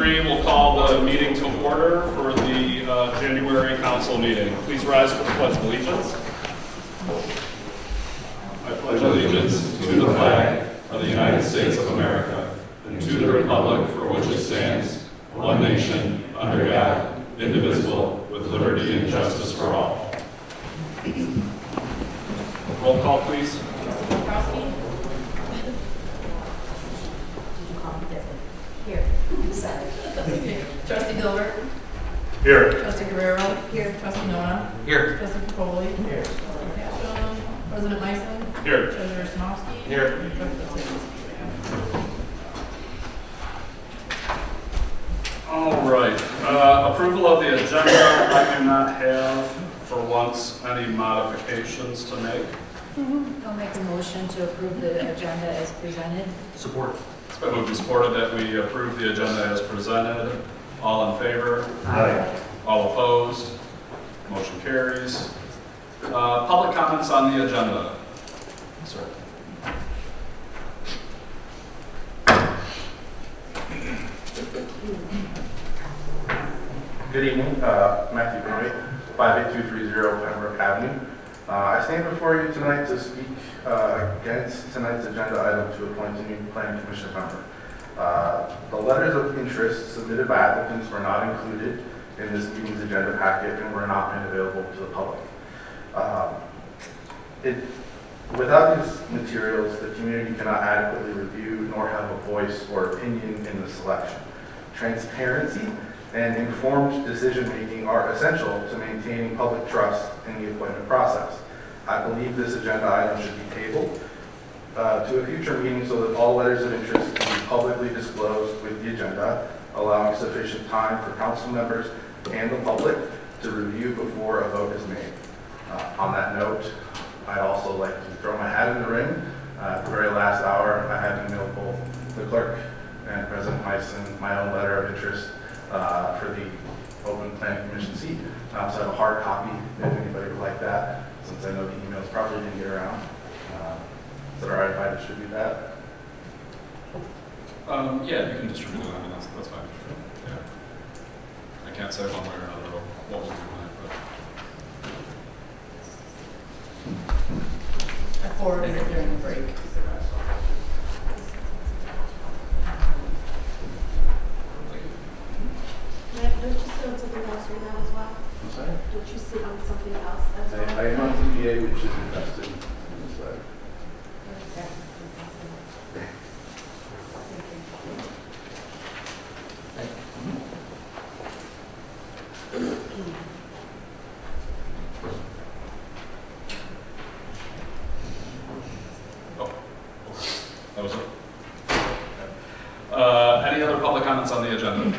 3, we'll call the meeting to order for the January council meeting. Please rise for the Pledge of Allegiance. I pledge allegiance to the flag of the United States of America and to the republic for which it stands, one nation, under God, indivisible, with liberty and justice for all. Roll call, please. Crosby? Here. Sorry. Trustee Gilbert? Here. Trustee Guerrero? Here. Trustee Nona? Here. Trustee Capoli? Here. Trustee Cashel? President Myson? Here. Treasurer Sinofsky? Here. All right. Approval of the agenda. I do not have, for once, any modifications to make. I'll make a motion to approve the agenda as presented. Support. It's been moved and supported that we approve the agenda as presented. All in favor? Aye. All opposed? Motion carries. Public comments on the agenda. Sir. Good evening, Matthew Benoit, 58230 Pembroke Avenue. I stand before you tonight to speak against tonight's agenda item to appoint a new planning commission member. The letters of interest submitted by applicants were not included in this meeting's agenda packet and were not made available to the public. Without these materials, the community cannot adequately review nor have a voice or opinion in the selection. Transparency and informed decision-making are essential to maintaining public trust in the appointment process. I believe this agenda item should be tabled to a future meeting so that all letters of interest can be publicly disclosed with the agenda, allowing sufficient time for council members and the public to review before a vote is made. On that note, I'd also like to throw my hat in the ring. At the very last hour, I had emailed both the clerk and President Myson my own letter of interest for the open planning commission seat. So I have a hard copy if anybody would like that, since I know the emails probably didn't get around. Is it all right if I distribute that? Yeah, you can distribute it. I mean, that's fine. Yeah. I can't say one way or another what we'll do tonight, but. I forwarded it during the break. Matt, don't you sit on something else right now as well? I'm sorry? Don't you sit on something else as well? I am on CPA, which is invested in this letter. Oh, that was it. Any other public comments on the agenda?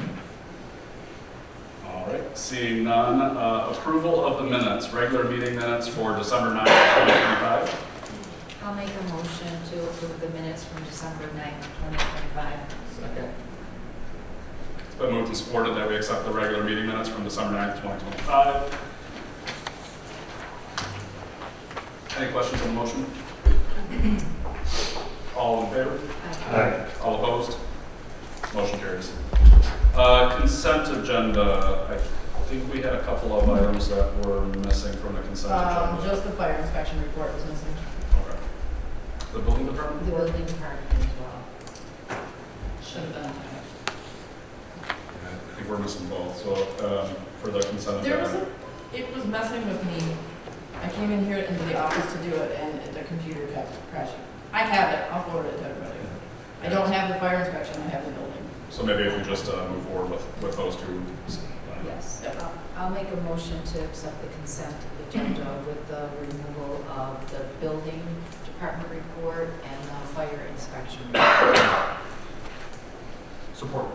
All right, seeing none, approval of the minutes, regular meeting minutes for December 9th, 2025. I'll make a motion to approve the minutes from December 9th, 2025. Second. It's been moved and supported that we accept the regular meeting minutes from December 9th, 2025. Any questions on the motion? All in favor? Aye. All opposed? Motion carries. Consent agenda. I think we had a couple of items that were missing from the consent agenda. Just the fire inspection report was missing. Okay. The building department? The building department as well. Should have done I think we're missing both. So for the consent that. agenda. It was messing with me. I came in here into the office to do it and the computer kept crashing. I have it, I'll forward it to everybody. I don't have the fire inspection, I have the building. So maybe if we just move forward with those two. Yes. Yep. I'll make a motion to accept the consent agenda with the removal of the building department report and the fire inspection report. Support.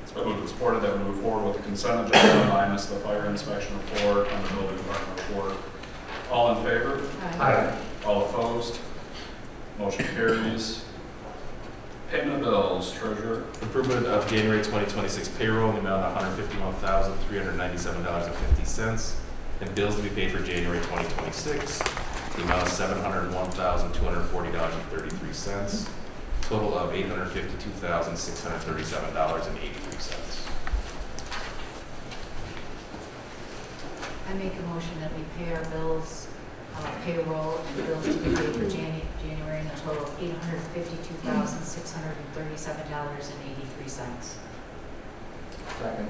It's been moved and supported that we move forward with the consent agenda minus the fire inspection report and the building department report. All in favor? Aye. All opposed? Motion carries. Payment of bills, treasurer. Approval of January 2026 payroll in the amount of $151,397.50, and bills to be paid for January 2026, the amount of $701,240.33, total of $852,637.83. I make a motion that we pay our bills, payroll and bills to be paid for January in a total of $852,637.83. Second.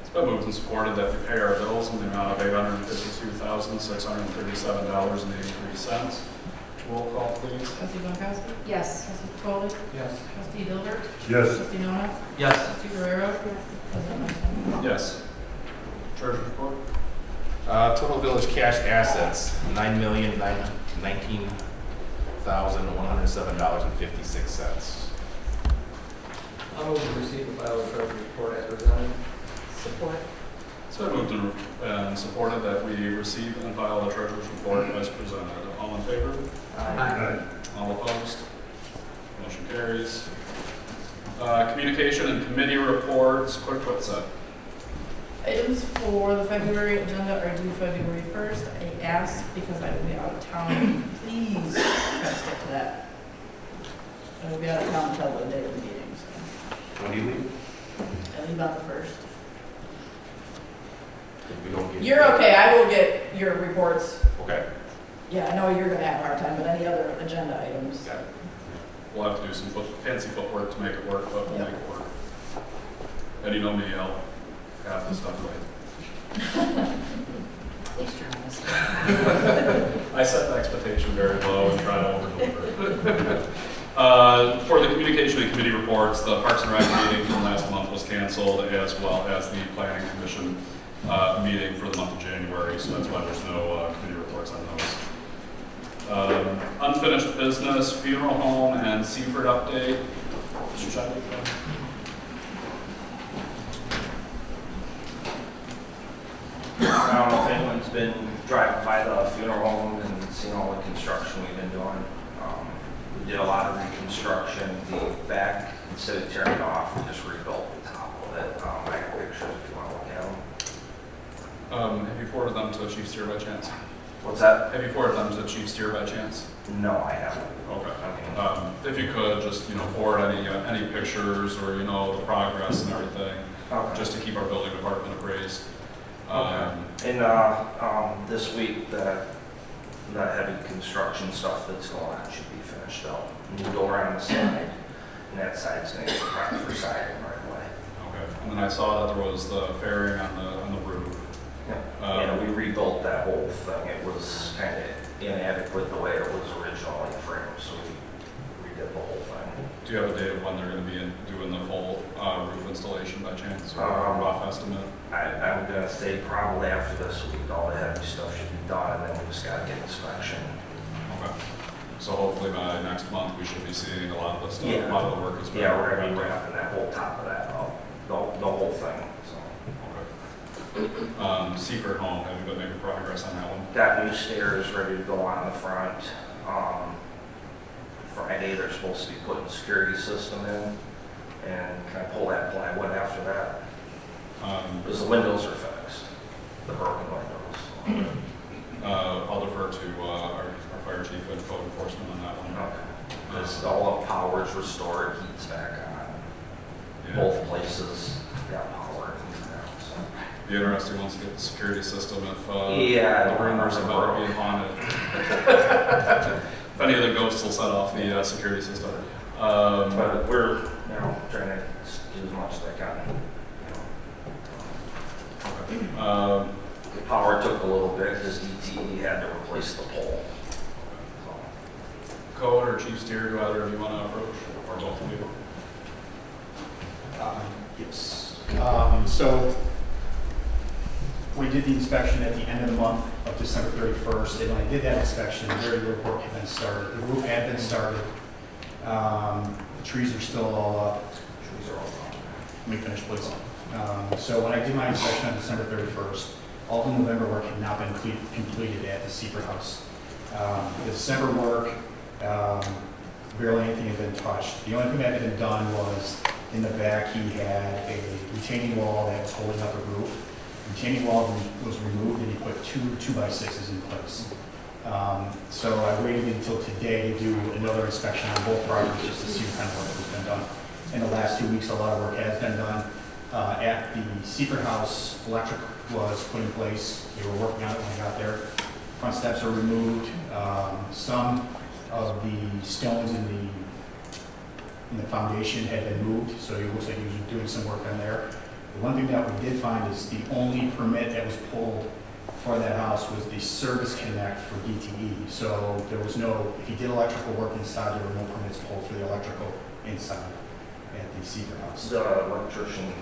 It's been moved and supported that we pay our bills in the amount of $852,637.83. Roll call, please. Trustee Pankowski? Yes. Trustee Foley? Yes. Trustee Dilbert? Yes. Trustee Nona? Yes. Trustee Guerrero? Yes. President Martin? Yes. Treasurer's report. Total village cash assets, $9,019,107.56. I'll move to receive and file the treasurer's report as presented. Support. It's been moved and supported that we receive and file the treasurer's report as presented. All in favor? Aye. All opposed? Motion carries. Communication and committee reports. Clerk Whitsett. Items for the February agenda are due February 1st. I ask because I will be out of town, please try to stick to that. I will be out of town until the day of the meeting, so When do you leave? I leave on the 1st. If we don't get- You're okay, I will get your reports. Okay. Yeah, I know you're gonna have a hard time, but any other agenda items. Got it. We'll have to do some fancy footwork to make it work, but we'll Yep. make it work. And you know me, I'll have this stuff right. At least you're honest. I set the expectation very low and try to over-deliver. For the communication and committee reports, the Parks and Rec meeting from last month was canceled, as well as the Planning Commission meeting for the month of January, so that's why there's no committee reports on those. Unfinished business, funeral home and Seaford update. Mr. Chadwick? I don't know if anyone's been driving by the funeral home and seen all the construction we've been doing. We did a lot of reconstruction. The back, instead of tearing it off, we just rebuilt the top of it. I have pictures if you want to look at them. Have you forwarded them to Chief Steer by chance? What's that? Have you forwarded them to Chief Steer by chance? No, I haven't. Okay. Okay. If you could, just, forward any pictures or, the progress and everything, Okay. just to keep our building department appraised. And this week, the heavy construction stuff that's going on should be finished up. New door on the side, and that side's going to get prepped for siding right away. Okay. And then I saw that there was the fairing on the roof. Yeah, we rebuilt that whole thing. It was kind of inadequate the way it was originally framed, so we redid the whole thing. Do you have a date of when they're going to be doing the full roof installation by chance, or a rough estimate? I'm going to say probably after this week, all the heavy stuff should be done, and then we just got to get inspection. Okay. So hopefully by next month, we should be seeing a lot of the stuff, Yeah. a lot of the work is. Yeah, we're going to be wrapping that whole top of that up, the whole thing, so. Okay. Seaford Home, have you been making progress on that one? Got new stairs ready to go on the front. Friday, they're supposed to be putting a security system in, and can I pull that plywood after that? Because the windows are fixed, the broken windows. I'll defer to our fire chief and code enforcement on that one. Okay. Because all the power's restored, heat's back on. Yeah. Both places got power and now, so. Be interesting once you get the security system if Yeah, the rumors about it being haunted. If any of the ghosts will set off the security system. But we're, trying to do as much as I can. The power took a little bit because DTE had to replace the pole. So, Code or Chief Steer, do either of you want to approach, or both of you? Yes. So we did the inspection at the end of the month of December 31st, and when I did that inspection, very little work had been started. The roof had been started. The trees are still all up. trees are all gone. Let me finish, please. So when I did my inspection on December 31st, all the November work had not been completed at the Seaford House. The December work, barely anything had been touched. The only thing that had been done was in the back, he had a retaining wall that was holding up the roof. The retaining wall was removed and he put two 2x6s in place. So I waited until today to do another inspection on both properties just to see what kind of work has been done. In the last 2 weeks, a lot of work has been done. At the Secret House, electric was put in place. They were working on it when I got there. Front steps are removed. Some of the stones in the foundation had been moved, so it looks like he was doing some work on there. The one thing that we did find is the only permit that was pulled for that house was the service connect for DTE. So there was no, if he did electrical work inside, there were no permits pulled for the electrical inside at the Secret House. The electrician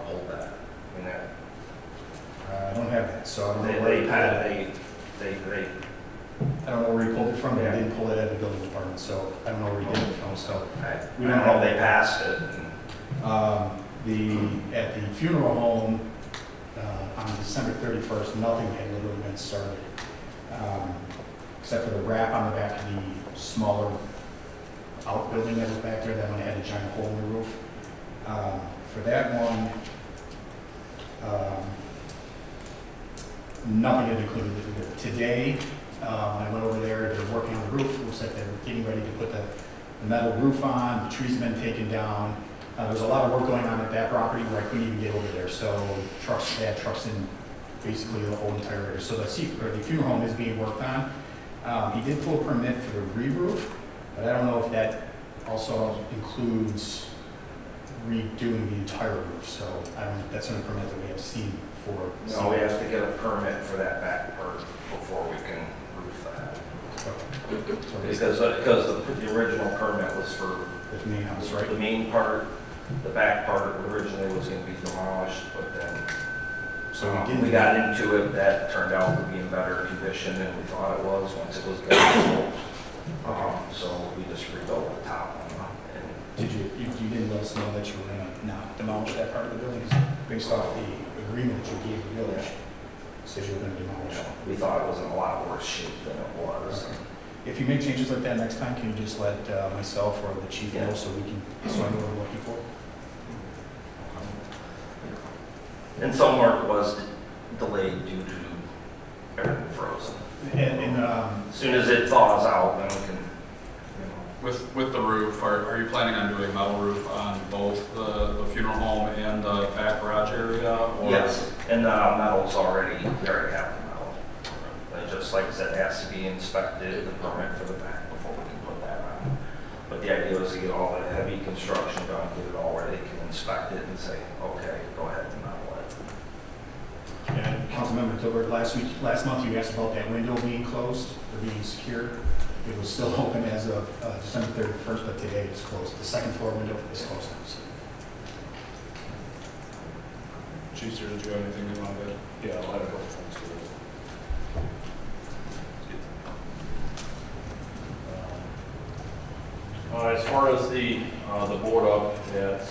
pulled that. I mean, that I don't have that, so I don't know they where he pulled had, it. they, I don't know where he pulled it from, but Yeah. he didn't pull it out of the building department, so I don't know where he did it from, so. we don't know if they passed it. At the funeral home, on December 31st, nothing had literally been started. Except for the wrap on the back of the smaller outbuilding that was back there, that one had a giant hole in the roof. For that one, nothing had been included. Today, I went over there, they're working on the roof, looks like they're getting ready to put the metal roof on, the trees have been taken down. There's a lot of work going on at that property where I couldn't even get over there, so they had trucks in basically the whole entire area. So the funeral home is being worked on. He did pull a permit for the re-roof, but I don't know if that also includes redoing the entire roof, so that's an permit that we have seen for. No, we have to get a permit for that back part before we can roof that. Because the original permit was for The main house, right? the main part, the back part originally was gonna be demolished, but then So we got into it, that turned out to be in better condition than we thought it was once it was built. So we just rebuilt the top one. And You didn't let us know that you were gonna not demolish that part of the building, 'cause based off the agreement that you gave the village, says you were gonna demolish it. we thought it was in a lot worse shape than it was. If you make changes like that next time, can you just let myself or the chief know Yeah. so I know what we're looking for? And some work was delayed due to everything frozen. And As soon as it thaws out, then we can, With the roof, are you planning on doing metal roof on both the funeral home and the back garage area? Or? Yes, and the metal's already, we already have the metal. But just like I said, it has to be inspected, the permit for the back before we can put that on. But the idea was to get all the heavy construction done, get it all where they can inspect it and say, okay, go ahead and metal it. And Councilmember Gilbert, last month you asked about that window being closed or being secured. It was still open as of December 31st, but today it's closed. The second floor window is closed now. Chief, did you have anything you wanted to? Yeah, I'll have a couple things to this. As far as the board up at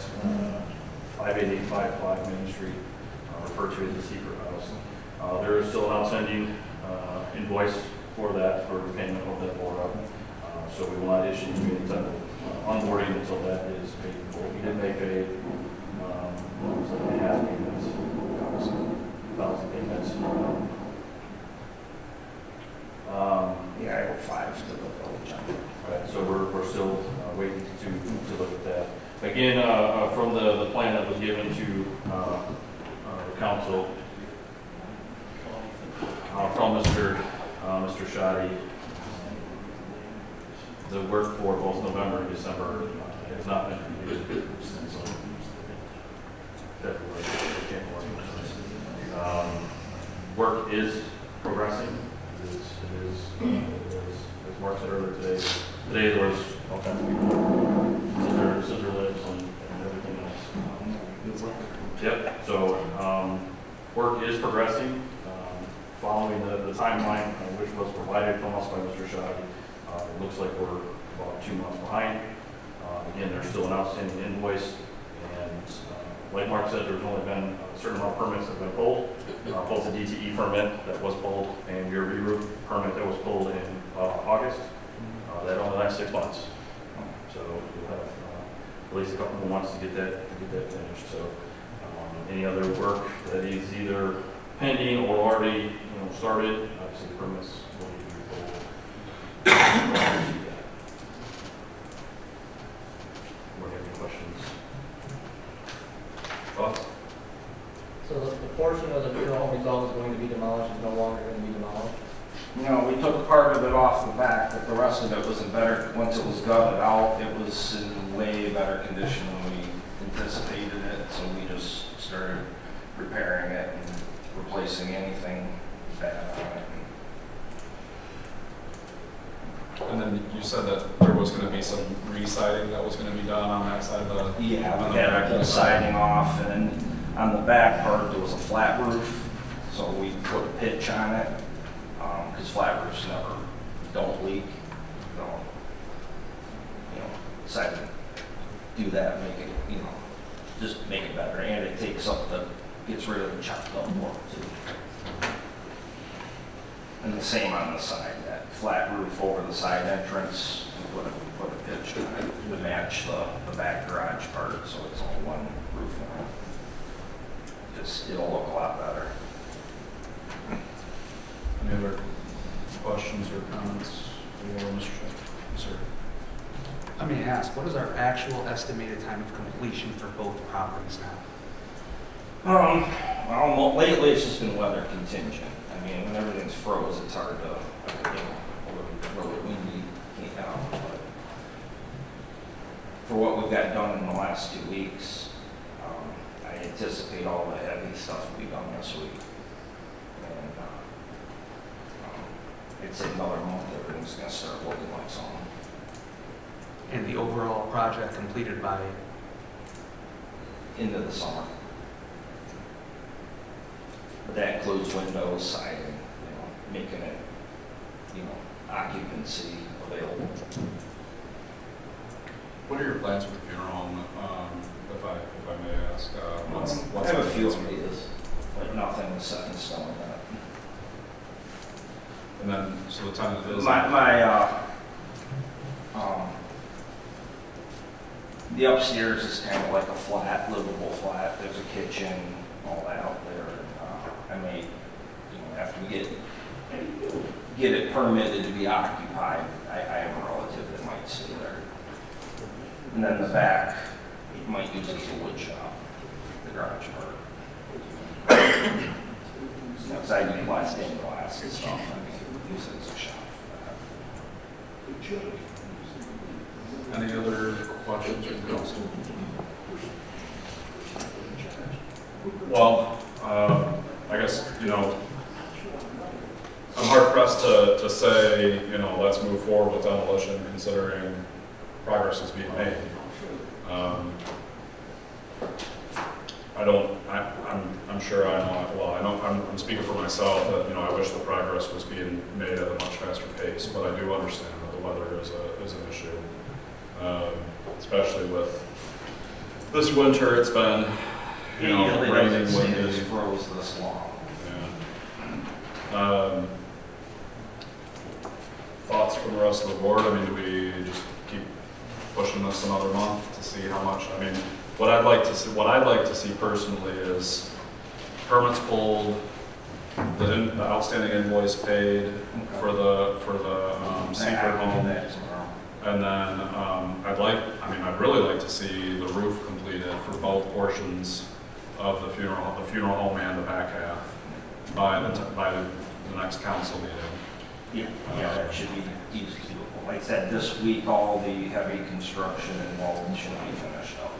58855 Main Street, referred to as the Secret House, there is still an outstanding invoice for that, for payment of that board up. So we will not issue any type of onboarding until that is paid in full. We did make what was it, half payments, 1,000 payments. Yeah, I go 5 to the village. Right, so we're still waiting to look at that. Again, from the plan that was given to the council from Mr. Shoddy, the work for both November and December has not been completed since February, January. Work is progressing. It is, as Mark said earlier today, there was all kinds of people, scissor lifts and everything else. Yep, so work is progressing, following the timeline which was provided from us by Mr. Shoddy. It looks like we're about 2 months behind. Again, there's still an outstanding invoice, and like Mark said, there's only been a certain amount of permits that have been pulled. Both the DTE permit that was pulled and your re-roof permit that was pulled in August. That only lasts 6 months. So we'll have at least a couple more months to get that finished. So any other work that is either pending or already started, obviously the permits will need to be pulled. Any questions? So the portion of the funeral home we thought was going to be demolished is no longer going to be demolished? No, we took part of it off the back, but the rest of it was in better, once it was gutted out, it was in way better condition than we anticipated it, so we just started repairing it and replacing anything bad on it. And then you said that there was gonna be some re-siding that was gonna be done on that side of the... Yeah, on we the had back of the the siding off, and then on the back part, there was a flat roof, so we put a pitch on it, because flat roofs never don't leak. So, you know, decided to do that, make it, you know, just make it better, and it takes up the, gets rid of the chopped up part too. And the same on the side, that flat roof over the side entrance, we put a pitch on it to match the back garage part, so it's all one roof line. Just, it'll look a lot better. Any other questions or comments for Mr. Chair? Sir? Let me ask, what is our actual estimated time of completion for both properties now? Well, lately it's just been weather contingent. I mean, when everything's froze, it's hard to, you know, really windy, you know, but for what we've got done in the last 2 weeks, I anticipate all the heavy stuff will be done this week. And I'd say another month, everything's gonna start looking like something. And the overall project completed by, Into the summer. But that includes windows, siding, you know, making it, you know, occupancy available. What are your plans with the funeral home, if I may ask? I have a few ideas, but nothing is set in stone yet. And then, so the tentative is... The upstairs is kind of like a flat, livable flat. There's a kitchen, all that out there. I may, you know, after we get it permitted to be occupied, I have a relative that might stay there. And then the back, you might use it as a wood shop, the garage part. Because I do glass, stained glass and stuff, I mean, use it as a shop for that. Any other questions from council? Well, I guess, you know, I'm hard pressed to say, you know, let's move forward with demolition considering progress is being made. I'm sure I know, well, I know, I'm speaking for myself that, you know, I wish the progress was being made at a much faster pace, but I do understand that the weather is an issue. Especially with this winter, it's been, you know, raining, windy. It's froze this long. Yeah. Thoughts from the rest of the board? I mean, do we just keep pushing this another month to see how much? I mean, what I'd like to see personally is permits pulled, the outstanding invoice paid for the secret home. And then I'd really like to see the roof completed for both portions of the funeral home and the back half by the next council meeting. Yeah, that should be easy to do. Like I said, this week, all the heavy construction involved should be finished up.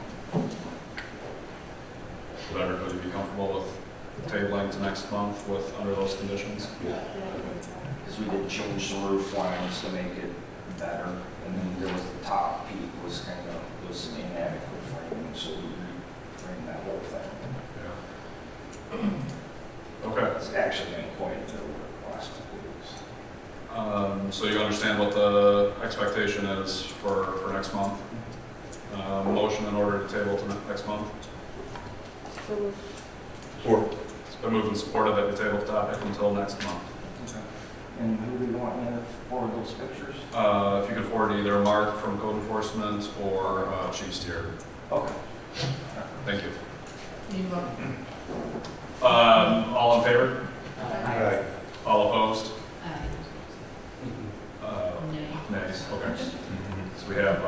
Would everybody be comfortable with tabling to next month under those conditions? Because we did change the roof lines to make it better. And then there was the top peak was kind of, there was some inadequate framing, so we reframed that whole thing. Yeah. Okay. It's actually been quite a bit over the last couple of weeks. So you understand what the expectation is for next month? Motion in order to table to next month? It's been moved and supported that we table the topic until next month. And who do you want me to forward those pictures? If you could forward either Mark from Code Enforcement or Chief Steer. Okay. Thank you. You vote. All in favor? Aye. All opposed? Nay. Nays, okay. So we have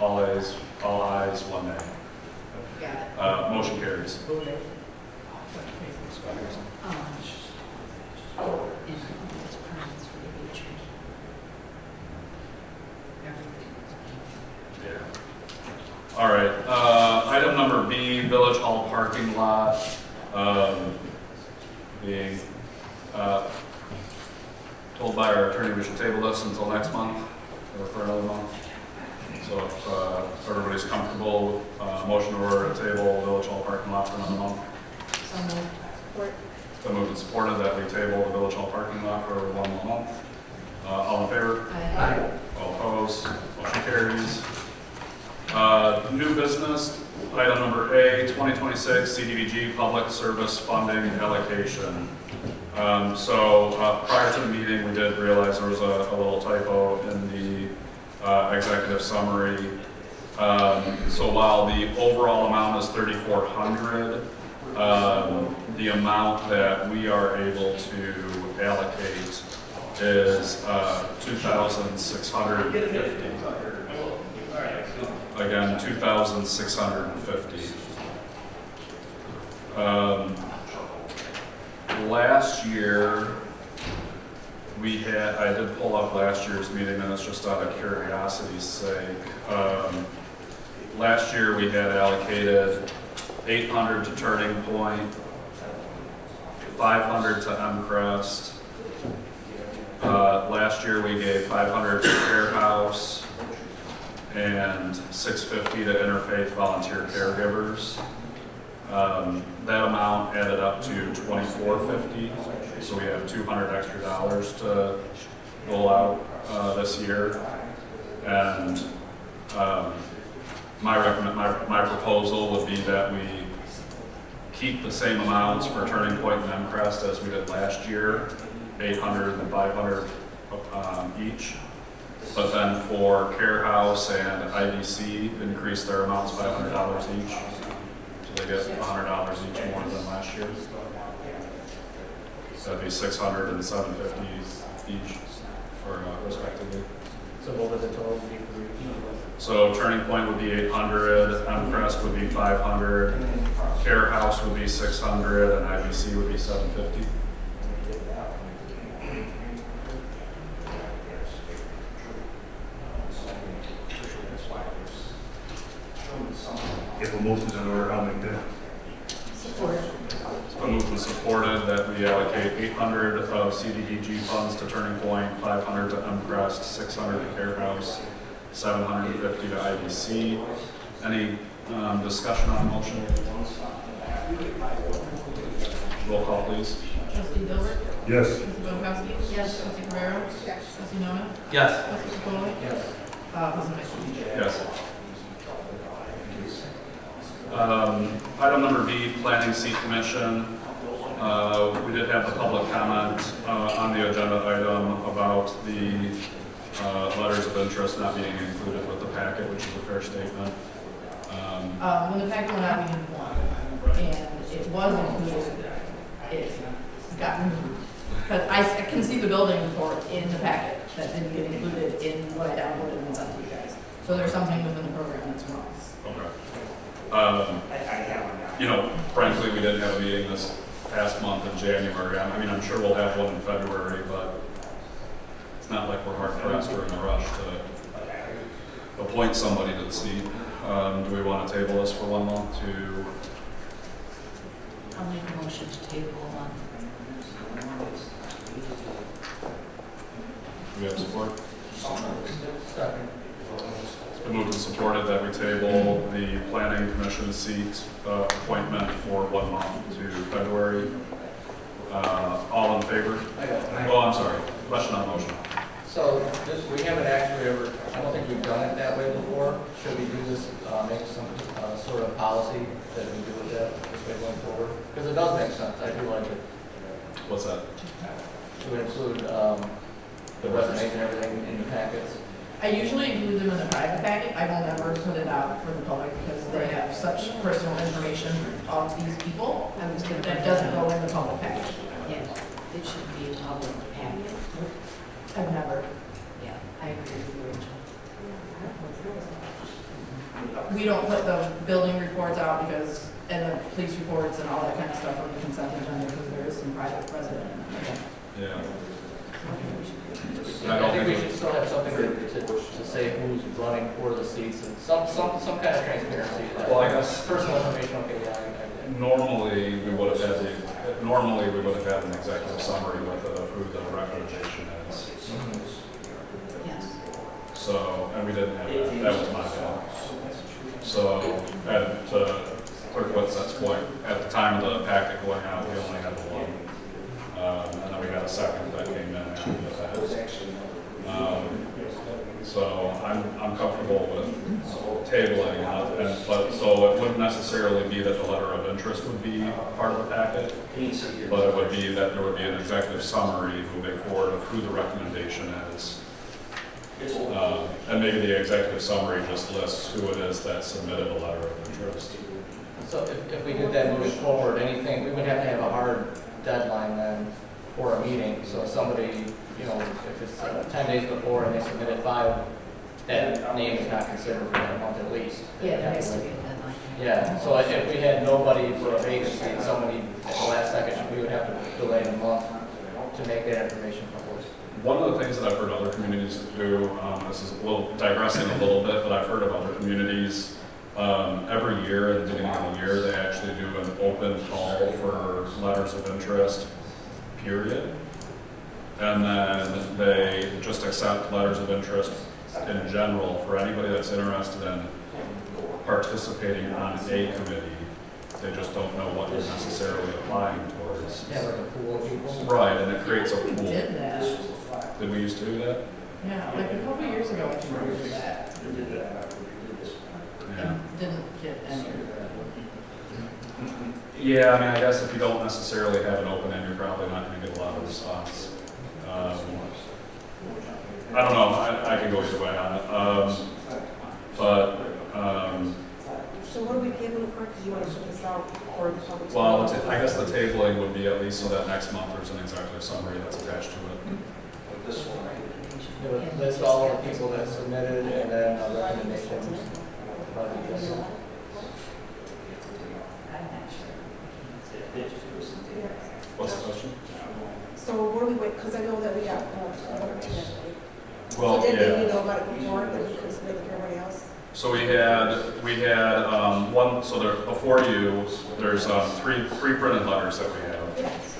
all ayes, one nay. Got it. Motion carries. And it's permits for the beach. Everything. Yeah. All right, item number B, Village Hall parking lot, being, told by our attorney we should table this until next month, or for another month. So if everybody's comfortable, motion to order a table, Village Hall parking lot for another month. So moved. Support. It's been moved and supported that we table the Village Hall parking lot for 1 more month. All in favor? Aye. All opposed? Motion carries. New business, item number A, 2026 CDBG Public Service Funding Allocation. Prior to the meeting, we did realize there was a little typo in the executive summary. So while the overall amount is $3,400, the amount that we are able to allocate is $2,650. Again, $2,650. Last year, I did pull up last year's meeting minutes just out of curiosity's sake. Last year, we had allocated $800 to Turning Point, $500 to MCrest. Last year, we gave $500 to Care House and $650 to Interfaith Volunteer Caregivers. That amount added up to $2,450, so we have $200 extra to roll out this year. And my proposal would be that we keep the same amounts for Turning Point and MCrest as we did last year, $800 and $500 each. But then for Care House and IDC, increase their amounts by $100 each. So they get $100 each more than last year. So that'd be $600 and $750 each for respectively. So what would the total be for each? So Turning Point would be $800, MCrest would be $500, Care House would be $600, and IBC would be $750. If a motion's in order, I'll make that. Support. It's been moved and supported that we allocate $800 of CDBG funds to Turning Point, $500 to MCrest, $600 to Care House, $750 to IBC. Any discussion on the motion? Roll call, please. Trustee Dilbert? Yes. Trustee Bobkowski? Yes. Trustee Guerrero? Yes. Trustee Noah? Yes. Trustee Capoli? Yes. President McSweeney? Yes. Item number B, Planning Seat Commission. We did have the public comment on the agenda item about the letters of interest not being included with the packet, which is a fair statement. When the packet went out, we did one, and it was included, it got removed. But I can see the building report in the packet that didn't get included in what I downloaded and sent to you guys. So there's something within the program that's wrong. Okay. Frankly, we didn't have a meeting this past month in January. I mean, I'm sure we'll have one in February, but it's not like we're hard pressed or in a rush to appoint somebody to the seat. Do we want to table this for 1 month to? I'll make a motion to table one. Do we have support? Second. It's been moved and supported that we table the planning commission seat appointment for 1 month to February. All in favor? Oh, I'm sorry. Question on the motion. So this, we haven't actually ever, I don't think we've done it that way before. Should we do this, make some sort of policy that we do with that this way going forward? Because it does make sense. I do like it. What's that? To include the resumes and everything in the packets. I usually include them in the private packet. I will never put it out for the public because they have such personal information of these people that doesn't go in the public package. Yes, it should be a public packet. I've never. Yeah, I agree with Rachel. We don't put the building reports out because and the police reports and all that kind of stuff on the consent agenda, because there is some private precedent. Yeah. I think we should still have something to say who's running for the seats and some kind of transparency. Well, I guess Personal information, okay, yeah. normally we would have had an executive summary with who the recommendation is. Yes. So, and we didn't have that. That was my fault. So, and to Whitsett's point, at the time of the packet going out, we only had the one. And then we got a second that came in after that. So I'm comfortable with tabling, but so it wouldn't necessarily be that the letter of interest would be part of the packet, but it would be that there would be an executive summary moving forward of who the recommendation is. And maybe the executive summary just lists who it is that submitted a letter of interest. So if we did that moving forward, anything, we would have to have a hard deadline then for a meeting. So if somebody, you know, if it's 10 days before and they submitted 5, that name is not considered for that month at least. Yeah, there has to be a deadline. Yeah, so if we had nobody for a vacancy and somebody at the last second, we would have to delay a month to make that information public. One of the things that I've heard other communities do, this is a little digressing a little bit, but I've heard of other communities, every year at the beginning of the year, they actually do an open call for letters of interest, period. And then they just accept letters of interest in general for anybody that's interested in participating on a committee. They just don't know what they're necessarily applying towards. Yeah, like a pool of people. Right, and it creates a We pool. did that. Did we used to do that? Yeah, like a couple of years ago, I think we did that. Yeah. And didn't get any. Yeah, I mean, I guess if you don't necessarily have an open end, you're probably not going to get a lot of response. I don't know. I can go either way on it. So what are we tabling for? Because you want to put this out for the public. Well, I guess the tabling would be at least so that next month there's an executive summary that's attached to it. It would list all the people that submitted and then a recommendation. What's the question? So what do we wait, because I know that we got, Well, so did yeah. you know about it before, that we could submit like everybody else? So we had one. So there before you, there's three printed letters that we have. Yes.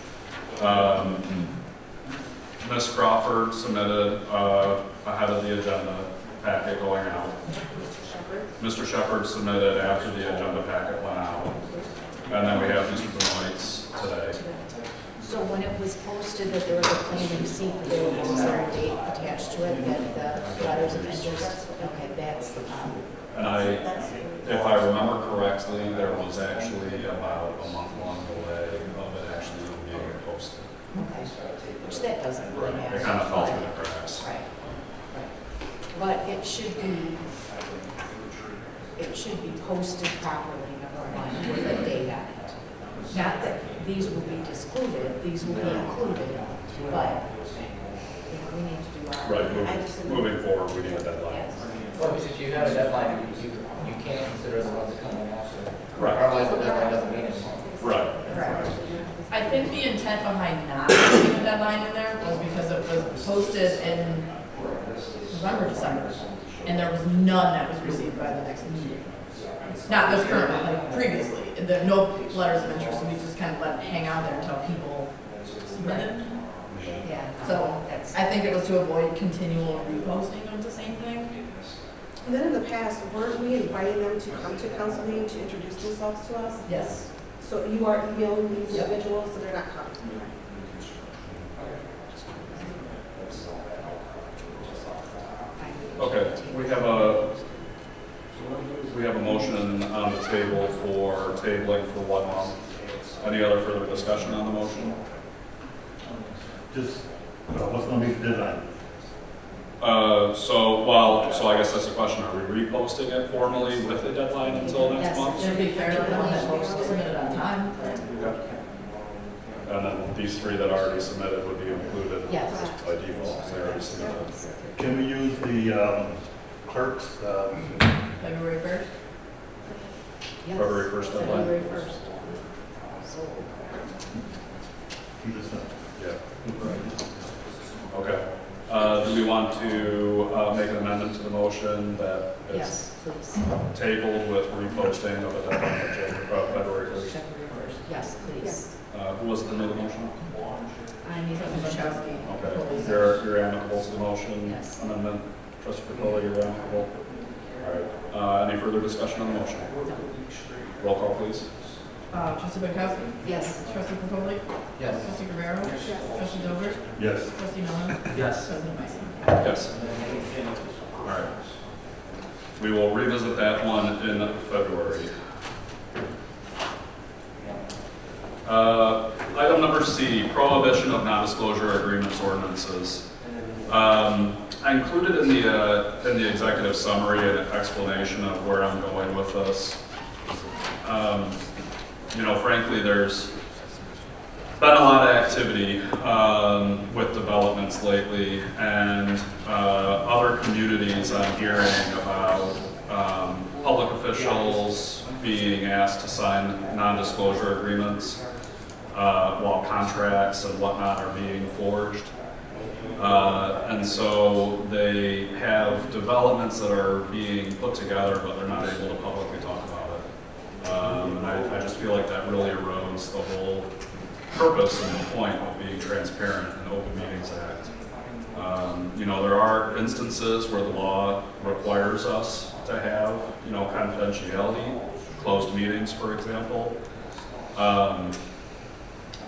Ms. Crawford submitted ahead of the agenda packet going out. Mr. Shepard submitted after the agenda packet went out. And then we have Mr. Benoit's today. So when it was posted that there was a claiming seat available, was there a date attached to it that the letters of interest? Okay, that's the problem. And if I remember correctly, there was actually about a month-long delay of it actually being posted. Okay, which that doesn't really matter. It kind of fell through the cracks. Right, right. But it should be posted properly, number one, with a date on it. Not that these will be discluded, these will be included, but we need to do our. Right, moving forward, we need a deadline. Yes. Well, if you have a deadline, you can't consider the ones that come in after. Correct. Otherwise, the deadline doesn't mean anything. Right. Correct. I think the intent behind not putting a deadline in there was because it was posted in November, December, and there was none that was received by the next meeting. Not this current one, like previously. There no letters of interest, so we just kind of let it hang out there until people submitted. Yeah. So That's. I think it was to avoid continual reposting of the same thing. And then in the past, weren't we inviting them to come to council meeting to introduce themselves to us? Yes. So you are emailing these Yep. individuals, so they're not coming? Okay, we have a motion on the table for tabling for 1 month. Any other further discussion on the motion? Just, what's going to be the deadline? So I guess that's the question. Are we reposting it formally with the deadline until next Yes. month? It'd be fair to the one that most submitted on time. And then these 3 that already submitted would be included Yes. by default, because they already submitted. Can we use the clerk's, February 1st. Yes. February 1st deadline? February 1st. So, Yeah. Okay. Do we want to make an amendment to the motion that it's yes, please. tabled with reposting of a deadline of February 1st? February 1st, yes, please. Who was the middle motion? I need Trustee a Chowski. Okay, you're amicable to the motion Yes. amendment. Trustee Perpoli, you're amicable. All right. Any further discussion on the motion? Roll call, please. Trustee Pankowski? Yes. Trustee Perpoli? Yes. Trustee Guerrero? Trustee Dober? Yes. Trustee Miller? Yes. President Bison? Yes. All right. We will revisit that one in February. Item number C, prohibition of non-disclosure agreements ordinances. I included in the executive summary an explanation of where I'm going with this. Frankly, there's been a lot of activity with developments lately, and other communities I'm hearing about public officials being asked to sign non-disclosure agreements while contracts and whatnot are being forged. And so they have developments that are being put together, but they're not able to publicly talk about it. And I just feel like that really erodes the whole purpose and the point of being transparent in the Open Meetings Act. There are instances where the law requires us to have, confidentiality, closed meetings, for example.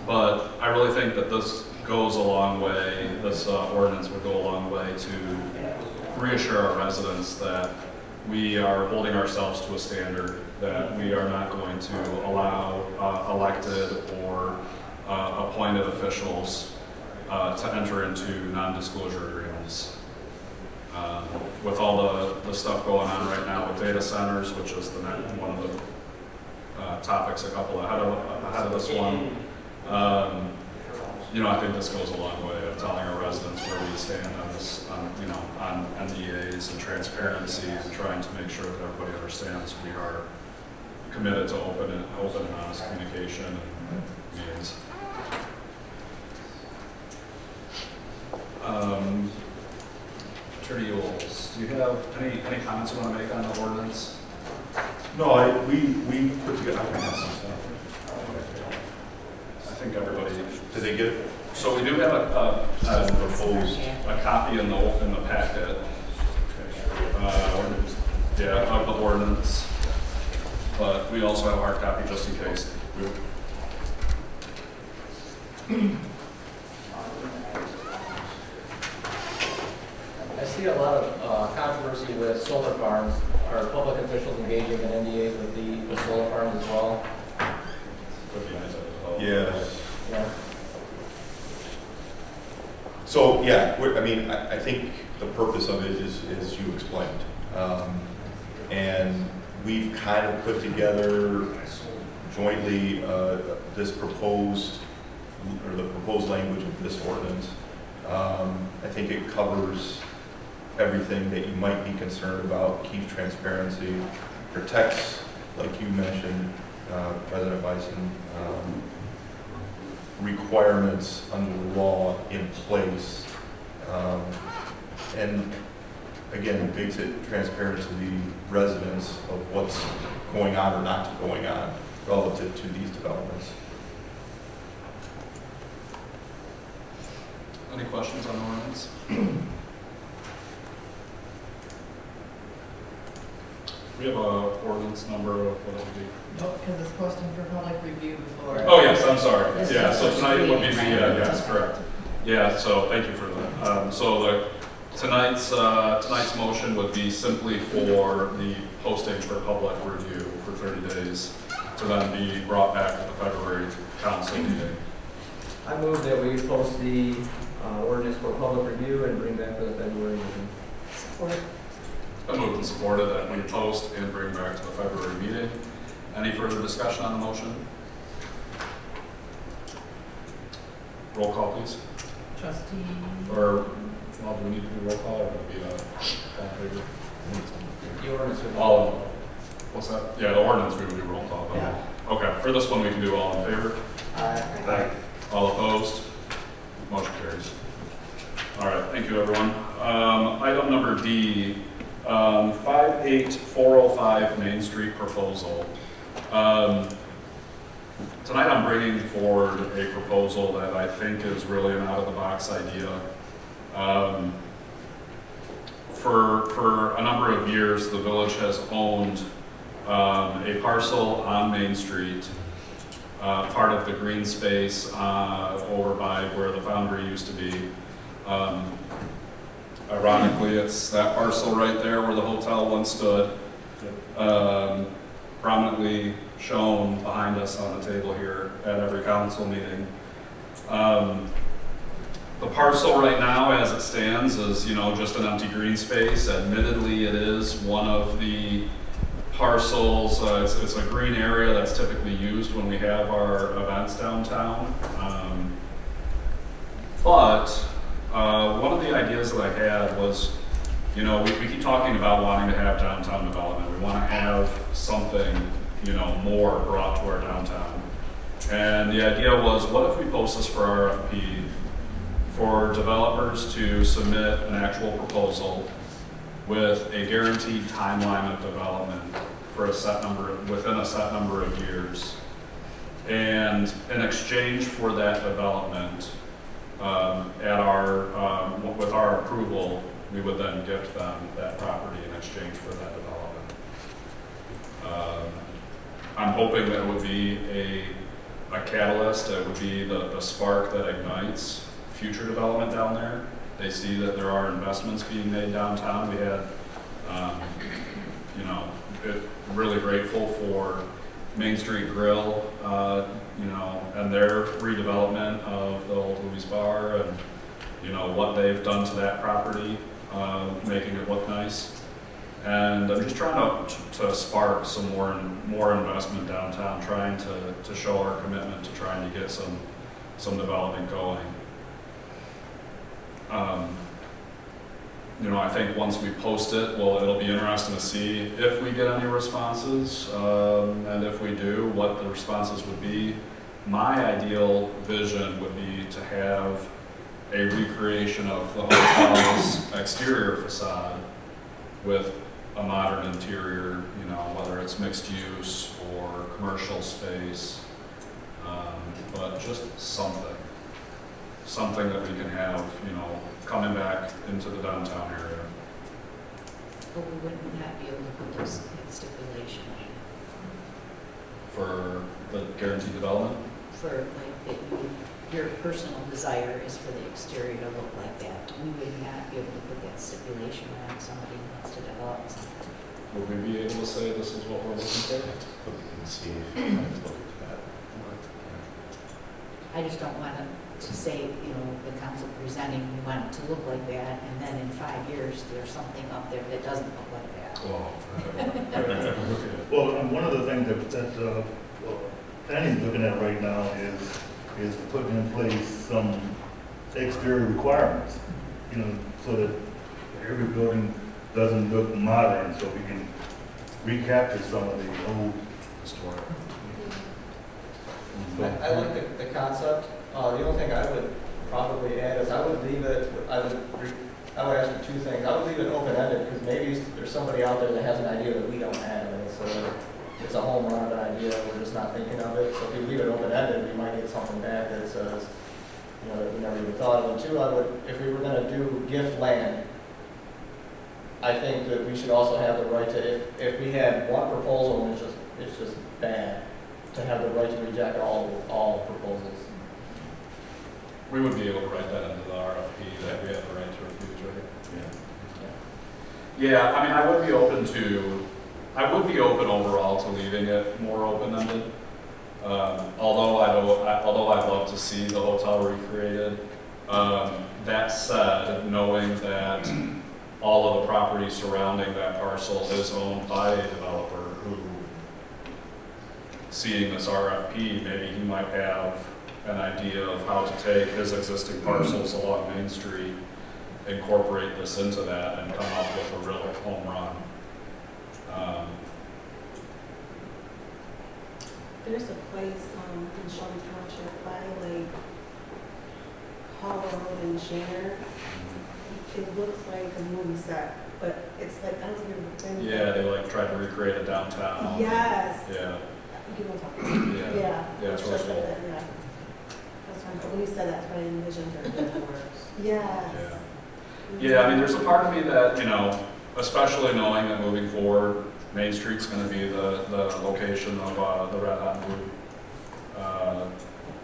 But I really think that this goes a long way, this ordinance would go a long way to reassure our residents that we are holding ourselves to a standard, that we are not going to allow elected or appointed officials to enter into non-disclosure agreements. With all the stuff going on right now with data centers, which is one of the topics a couple ahead of this one, I think this goes a long way of telling our residents where we stand on this, on NDAs and transparency, and trying to make sure that everybody understands we are committed to open and honest communication and meetings. Attorney Yules, do you have any comments you want to make on the ordinance? No, we put together, I think everybody. did they get it? So we do have a copy in the packet. Of the ordinance, but we also have a hard copy just in case. I see a lot of controversy with solar farms. Are public officials engaging in NDAs with solar farms as well? Would be nice as well. Yeah. Yeah. So, yeah, I think the purpose of it is, as you explained. And we've kind of put together jointly the proposed language of this ordinance. I think it covers everything that you might be concerned about, keeps transparency, protects, like you mentioned, President Bison, requirements under the law in place, and again, makes it transparent to the residents of what's going on or not going on relative to these developments. Any questions on the ordinance? We have a ordinance number of what it would be. Nope, because it's posted for public review before. Oh, yes, I'm sorry. This Yeah, is so first tonight would be reading, the, right? yes, correct. Yeah, so thank you for that. Tonight's motion would be simply for the posting for public review for 30 days to then be brought back to the February council meeting. I move that we post the ordinance for public review and bring back to the February meeting. Support. It's been moved and supported that we post and bring back to the February meeting. Any further discussion on the motion? Roll call, please. Trustee. Or, well, do we need to do roll call or would it be all in favor? The ordinance would. All What's that? Yeah, the ordinance we would do roll call. Yeah. Okay, for this one, we can do all in favor? Aye. All opposed? Motion carries. All right, thank you, everyone. Item number D, 58405 Main Street proposal. Tonight I'm bringing forward a proposal that I think is really an out-of-the-box idea. For a number of years, the village has owned a parcel on Main Street, part of the green space over by where the foundry used to be. Ironically, it's that parcel right there where the hotel once stood, prominently shown behind us on the table here at every council meeting. The parcel right now, as it stands, is just an empty green space. Admittedly, it is one of the parcels. It's a green area that's typically used when we have our events downtown. But one of the ideas that I had was, we keep talking about wanting to have downtown development. We want to have something, more brought to our downtown. And the idea was, what if we post this for RFP for developers to submit an actual proposal with a guaranteed timeline of development for within a set number of years. And in exchange for that development, with our approval, we would then gift them that property in exchange for that development. I'm hoping that it would be a catalyst, it would be the spark that ignites future development down there. They see that there are investments being made downtown. We had, really grateful for Main Street Grill, and their redevelopment of the old Louis Bar and, what they've done to that property, making it look nice. And I'm just trying to spark some more investment downtown, trying to show our commitment to trying to get some development going. I think once we post it, it'll be interesting to see if we get any responses, and if we do, what the responses would be. My ideal vision would be to have a recreation of the hotel's exterior facade with a modern interior, whether it's mixed use or commercial space, but just something that we can have, coming back into the downtown area. But we wouldn't not be able to put those stipulation For the guaranteed development? for like your personal desire is for the exterior to look like that. We would not be able to put that stipulation on somebody who wants to develop something. Would we be able to say this is what we're looking for? I just don't want to say, the council presenting, we want it to look like that, and then in 5 years, there's something up there that doesn't look like that. Well, one of the things that Penny's looking at right now is putting in place some exterior requirements, so that every building doesn't look modern, so we can recapture some of the old Historic. I like the concept. The only thing I would probably add is I would ask for two things. I would leave it open-ended because maybe there's somebody out there that has an idea that we don't have, and it's a home run of an idea. We're just not thinking of it. So if we leave it open-ended, we might get something back that says, that we never even thought of. And two, if we were going to do gift land, I think that we should also have the right to, if we had one proposal and it's just bad, to have the right to reject all proposals. We would be able to write that into the RFP that we have the right to refuse, right? Yeah, I mean, I would be open overall to leaving it more open-ended. Although I'd love to see the hotel recreated. That said, knowing that all of the property surrounding that parcel is owned by a developer who, seeing this RFP, maybe he might have an idea of how to take his existing parcels along Main Street, incorporate this into that, and come up with a real home run. There's a place in Shelby Township by like Hall Road and Shanner. It looks like a movie set, but it's like, I don't think it's been. Yeah, they like tried to recreate a downtown. Yes. Yeah, You can talk. Yeah. yeah, it's really just like cool. that, yeah. That's fine, but when you said that's what I envisioned. Yes. Yeah. Yeah, I mean, there's a part of me that, you know, especially knowing that moving forward, Main Street's gonna be the location of the Red Hot Blue.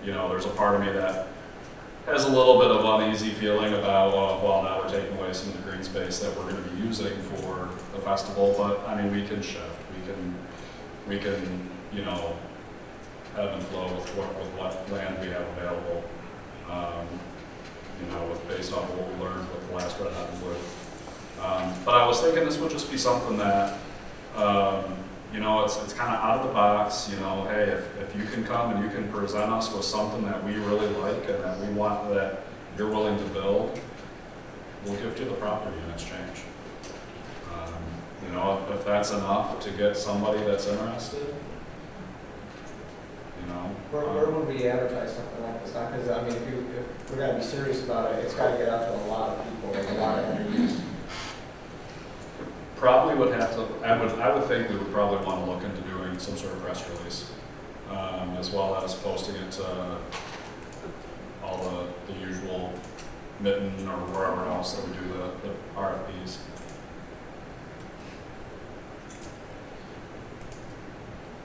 You know, there's a part of me that has a little bit of uneasy feeling about, well, now we're taking away some of the green space that we're gonna be using for the festival, but, I mean, we can shift, we can, you know, ebb and flow with what land we have available. You know, based off of what we learned with the last Red Hot Blue. But I was thinking this would just be something that, you know, it's kind of out of the box, you know, hey, if you can come and you can present us with something that we really like and that we want, that you're willing to build, we'll give you the property in exchange. You know, if that's enough to get somebody that's interested, you know. Where would we advertise something like this? Because, I mean, if we're gonna be serious about it, it's gotta get out to a lot of people, and a lot of entities. Probably would have to, I would think we would probably want to look into doing some sort of press release, as well as posting it to all the usual Mitten or wherever else that we do the RFPs.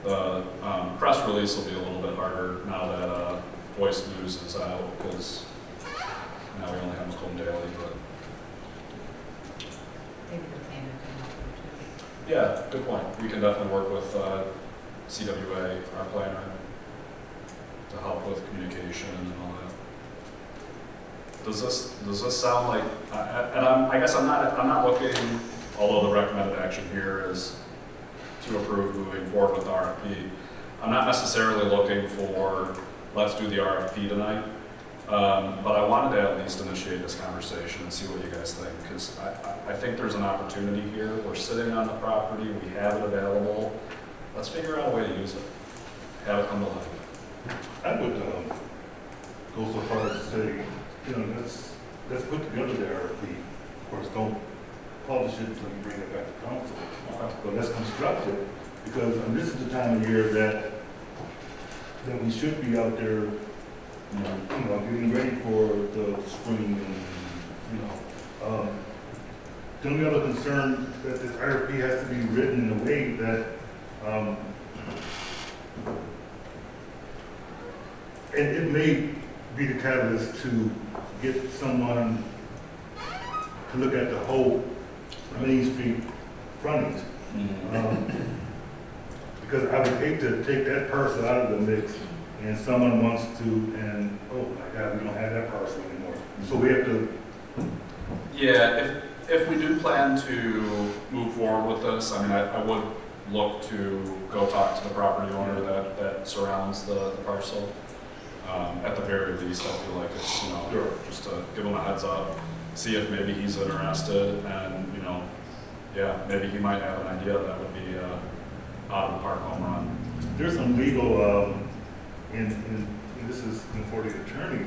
The press release will be a little bit harder now that Voice News is out, because now we only have Macomb Daily, but Maybe the planner can help them yeah, good point. We can definitely work with CWA, our planner, to help with communication and all that. Does this sound like? I guess I'm not looking. Although the recommended action here is to approve moving forward with the RFP. I'm not necessarily looking for let's do the RFP tonight. But I wanted to at least initiate this conversation and see what you guys think, because I think there's an opportunity here. We're sitting on the property, we have it available. Let's figure out a way to use it, have it come to life. I would go so far as to say, you know, let's put together the RFP. Of course, don't publish it until you bring it back to council, but let's construct it, because this is the time of year that we should be out there, you know, getting ready for the spring, and, you know, the only other concern that this RFP has to be written in a way that, and it may be the catalyst to get someone to look at the whole Main Street frontage. Because I would hate to take that parcel out of the mix and someone wants to, and oh my God, we don't have that parcel anymore. So we have to. Yeah, if we do plan to move forward with this, I mean, I would look to go talk to the property owner that surrounds the parcel. At the very least, I feel like it's, you know, just to give him a heads up, see if maybe he's interested, and, you know, yeah, maybe he might have an idea that would be out of the park home run. There's some legal, and this is for the attorney,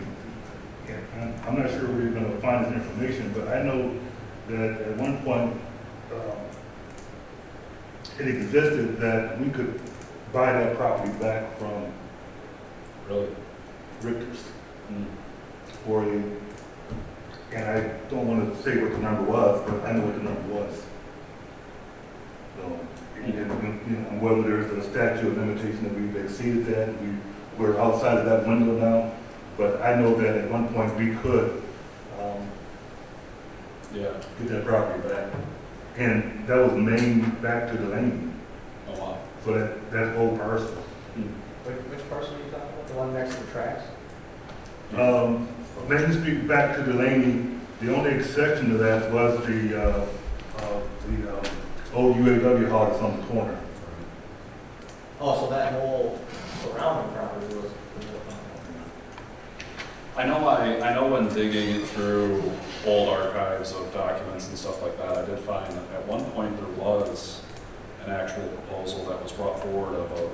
and I'm not sure where you're going to find this information, but I know that at one point it existed that we could buy that property back from Really? Richter's for a, and I don't want to say what the number was, but I know what the number was. So, and, you know, whether there's a statute of limitation that we've exceeded that, we're outside of that window now, but I know that at one point we could get that property back. And that was Main back to the lane. Oh, wow. So that whole parcel. Which parcel are you talking about? The one next to the tracks? Main Street back to Delaney, the only exception to that was the old UAW hall that's on the corner. Oh, so that whole surrounding property was. I know when digging through old archives of documents and stuff like that, I did find that at one point there was an actual proposal that was brought forward of a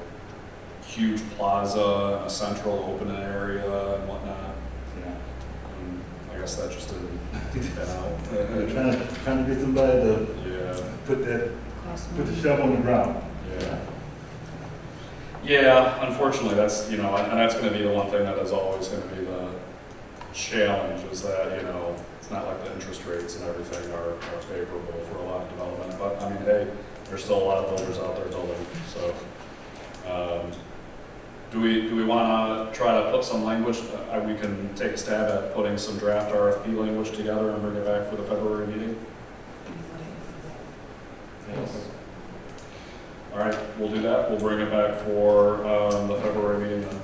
huge plaza, a central open area and whatnot. Yeah. I guess that just didn't pan out. Trying to get somebody to Yeah, put the Cost shovel on the ground. yeah. Yeah, unfortunately, that's, you know, and that's gonna be the one thing that is always gonna be the challenge, is that, you know, it's not like the interest rates and everything are favorable for a lot of development, but, I mean, hey, there's still a lot of builders out there building, so. Do we wanna try to put some language, we can take a stab at putting some draft RFP language together and bring it back for the February meeting? Yes. All right, we'll do that. We'll bring it back for the February meeting then.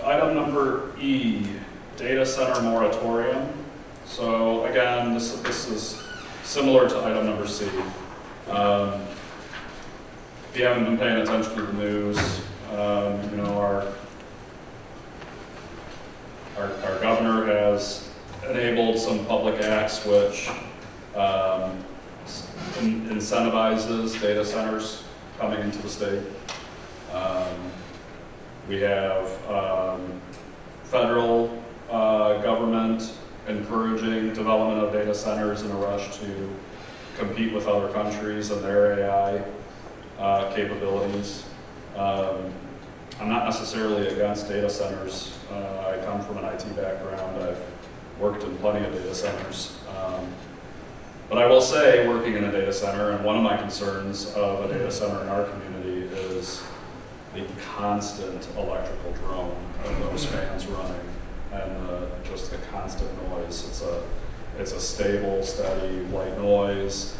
Item number E, data center moratorium. So again, this is similar to item number C. If you haven't been paying attention to the news, you know, our governor has enabled some public acts which incentivizes data centers coming into the state. We have federal government encouraging development of data centers in a rush to compete with other countries and their AI capabilities. I'm not necessarily against data centers. I come from an IT background. I've worked in plenty of data centers. But I will say, working in a data center, and one of my concerns of a data center in our community is the constant electrical drone of those fans running, and just the constant noise. It's a stable, steady white noise,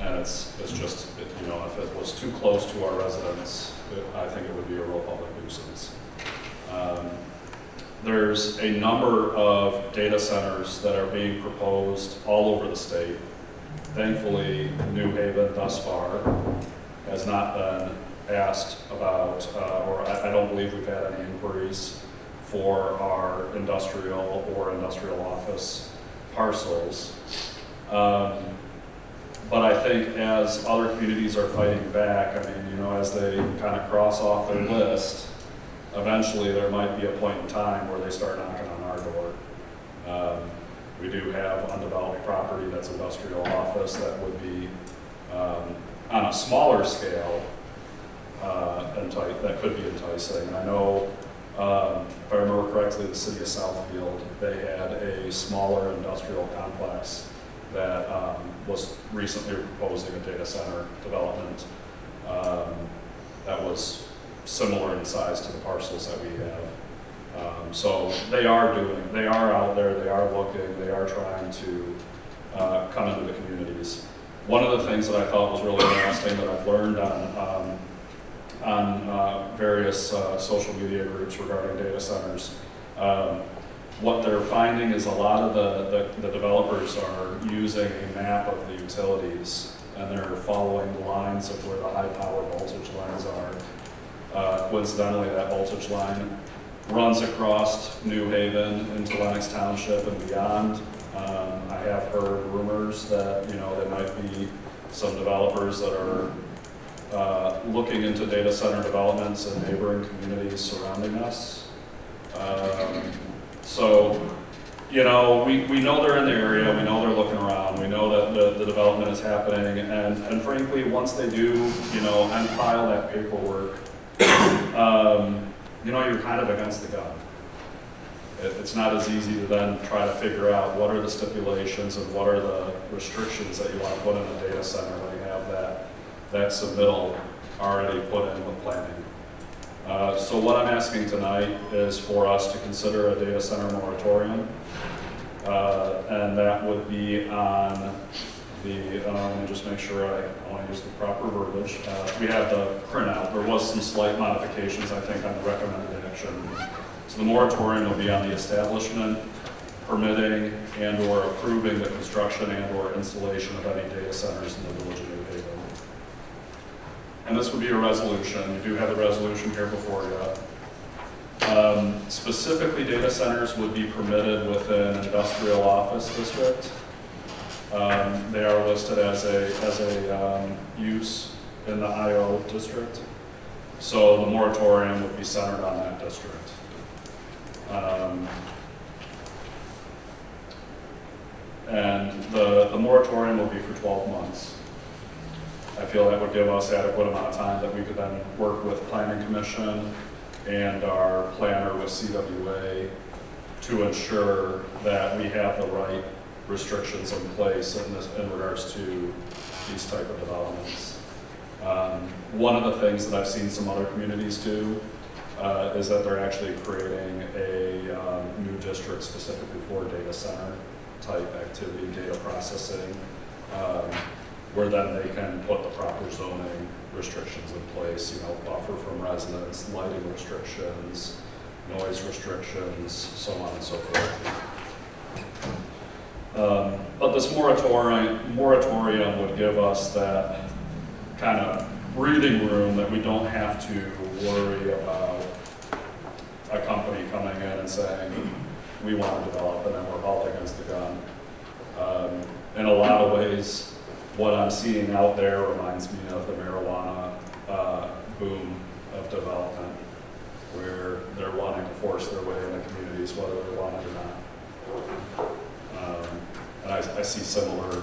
and it's just, you know, if it was too close to our residents, I think it would be a real public nuisance. There's a number of data centers that are being proposed all over the state. Thankfully, New Haven thus far has not been asked about, or I don't believe we've had any inquiries for our industrial or industrial office parcels. But I think as other communities are fighting back, I mean, you know, as they kind of cross off their list, eventually there might be a point in time where they start knocking on our door. We do have undeveloped property that's industrial office that would be on a smaller scale, that could be enticing. And I know, if I remember correctly, the city of Southfield, they had a smaller industrial complex that was recently proposing a data center development that was similar in size to the parcels that we have. So they are out there, they are looking, they are trying to come into the communities. One of the things that I thought was really interesting that I've learned on various social media groups regarding data centers, what they're finding is a lot of the developers are using a map of the utilities, and they're following the lines of where the high power voltage lines are. Coincidentally, that voltage line runs across New Haven into Lennox Township and beyond. I have heard rumors that, you know, there might be some developers that are looking into data center developments in neighboring communities surrounding us. So, you know, we know they're in the area, we know they're looking around, we know that the development is happening, and frankly, once they do, you know, and file that paperwork, you know, you're kind of against the gun. It's not as easy to then try to figure out what are the stipulations and what are the restrictions that you want to put in a data center when you have that submittal already put in with planning. So what I'm asking tonight is for us to consider a data center moratorium, and that would be on the, let me just make sure I want to use the proper verbiage. We have the printout. There was some slight modifications, I think, on the recommended action. So the moratorium will be on the establishment, permitting, and/or approving the construction and/or installation of any data centers in the village of New Haven. And this would be a resolution. You do have a resolution here before you. Specifically, data centers would be permitted within industrial office district. They are listed as a use in the IO district. So the moratorium would be centered on that district. And the moratorium will be for 12 months. I feel that would give us adequate amount of time that we could then work with Planning Commission and our planner with CWA to ensure that we have the right restrictions in place in regards to these type of developments. One of the things that I've seen some other communities do is that they're actually creating a new district specifically for data center type activity, data processing, where then they can put the proper zoning restrictions in place, buffer from residents, lighting restrictions, noise restrictions, so on and so forth. But this moratorium would give us that kind of breathing room that we don't have to worry about a company coming in and saying, we want to develop, and then we're hauled against the gun. In a lot of ways, what I'm seeing out there reminds me of the marijuana boom of development, where they're wanting to force their way into communities, whether they want it or not. And I see similar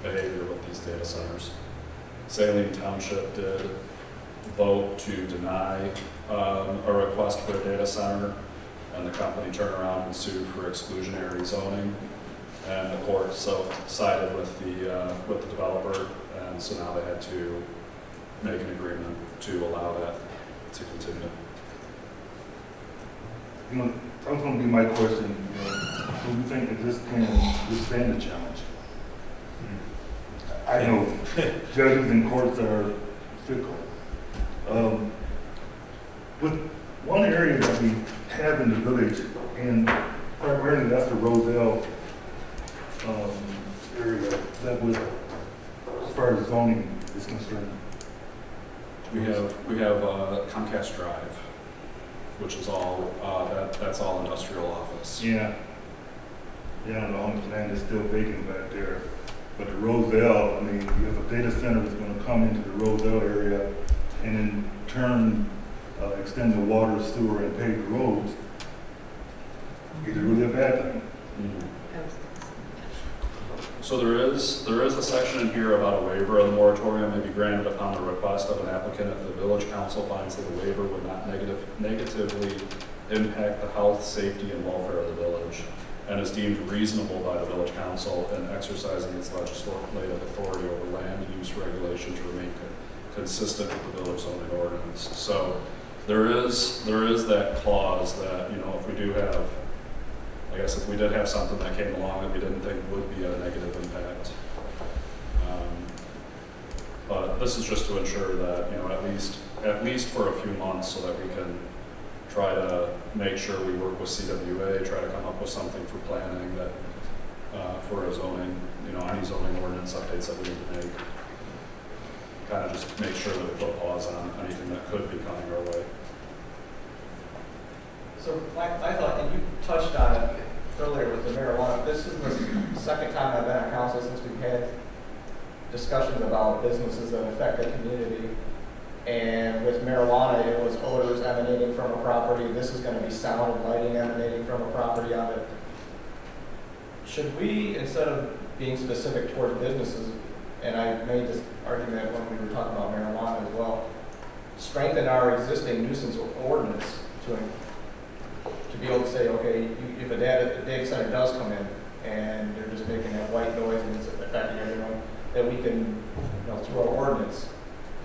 behavior with these data centers. Saline Township did vote to deny a request for a data center, and the company turned around and sued for exclusionary zoning. And the court sided with the developer, and so now they had to make an agreement to allow that to continue. That was going to be my question. Do you think that this can withstand the challenge? I know judges and courts are fickle. With one area that we have in the village, and primarily that's the Roselle area, that was, as far as zoning is concerned. We have Comcast Drive, which is all that's all industrial office. Yeah. Yeah, and all the land is still vacant back there. But the Roselle, I mean, you have a data center that's going to come into the Roselle area and in turn extend the water, sewer, and pave the roads. Is it really a bad thing? Mm-hmm. So there is a section in here about a waiver of the moratorium may be granted upon the request of an applicant if the village council finds that the waiver would not negatively impact the health, safety, and welfare of the village, and is deemed reasonable by the village council in exercising its legislative authority over land use regulation to remain consistent with the village zoning ordinance. So there is that clause that, if we do have, I guess if we did have something that came along that we didn't think would be a negative impact. But this is just to ensure that, at least for a few months so that we can try to make sure we work with CWA, try to come up with something for planning that, for a zoning, any zoning ordinance updates that we need to make. Kind of just make sure that we put a pause on anything that could be coming our way. So I thought, and you touched on it earlier with the marijuana, this is the second time I've been on council since we've had discussions about businesses that affect the community. And with marijuana, it was odors emanating from a property. This is going to be sound and lighting emanating from a property on it. Should we, instead of being specific towards businesses, and I made this argument when we were talking about marijuana as well, strengthen our existing nuisance ordinance to be able to say, okay, if a data center does come in and they're just making that white noise and it's affecting everyone, that we can, through our ordinance,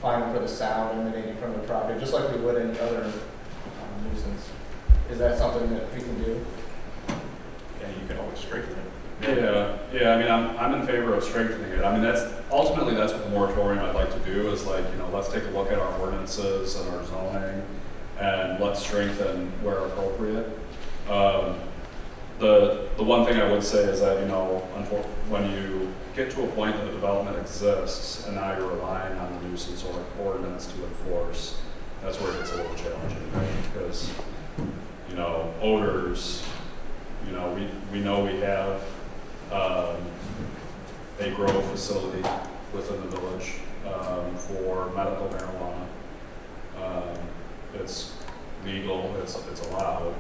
fine them for the sound emanating from the property, just like we would any other nuisance. Is that something that we can do? Yeah, you can always straighten it. Yeah. I mean, I'm in favor of strengthening it. I mean, that's what the moratorium I'd like to do is let's take a look at our ordinances and our zoning, and let's strengthen where appropriate. The one thing I would say is that when you get to a point that the development exists and now you're relying on the nuisance ordinance to enforce, that's where it gets a little challenging, right? Because odors, we know we have a grow facility within the village for medical marijuana. It's legal, it's allowed.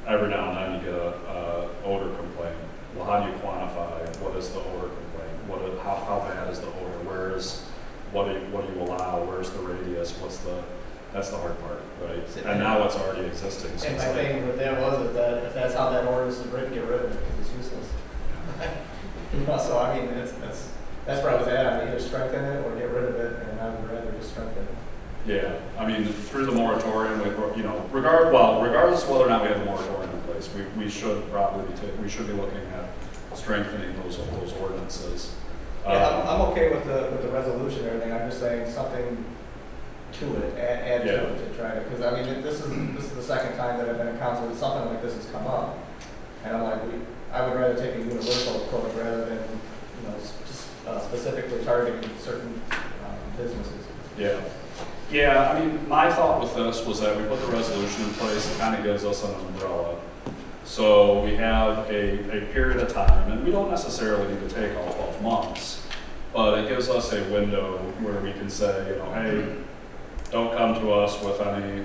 Every now and then you get a odor complaint. Well, how do you quantify what is the odor complaint? How bad is the odor? What do you allow? Where's the radius? That's the hard part, right? And now it's already existing. So And it's my like, thing with that was that if that's how that ordinance is written, get rid of it because it's useless. You know, so I mean, that's where I was at. I mean, either strengthen it or get rid of it, and I would rather just strengthen it. yeah, I mean, through the moratorium, regardless of whether or not we have a moratorium in place, we should be looking at strengthening those ordinances. Yeah, I'm okay with the resolution and everything. I'm just saying something to it, add to it to try to, because I mean, this is the second time that I've been in council that something like this has come up, and I'm like, I would rather take a universal approach rather than, specifically targeting certain businesses. Yeah. Yeah, I mean, my thought with this was that we put the resolution in place, it kind of gives us an umbrella. So we have a period of time, and we don't necessarily need to take all 12 months, but it gives us a window where we can say, hey, don't come to us with any,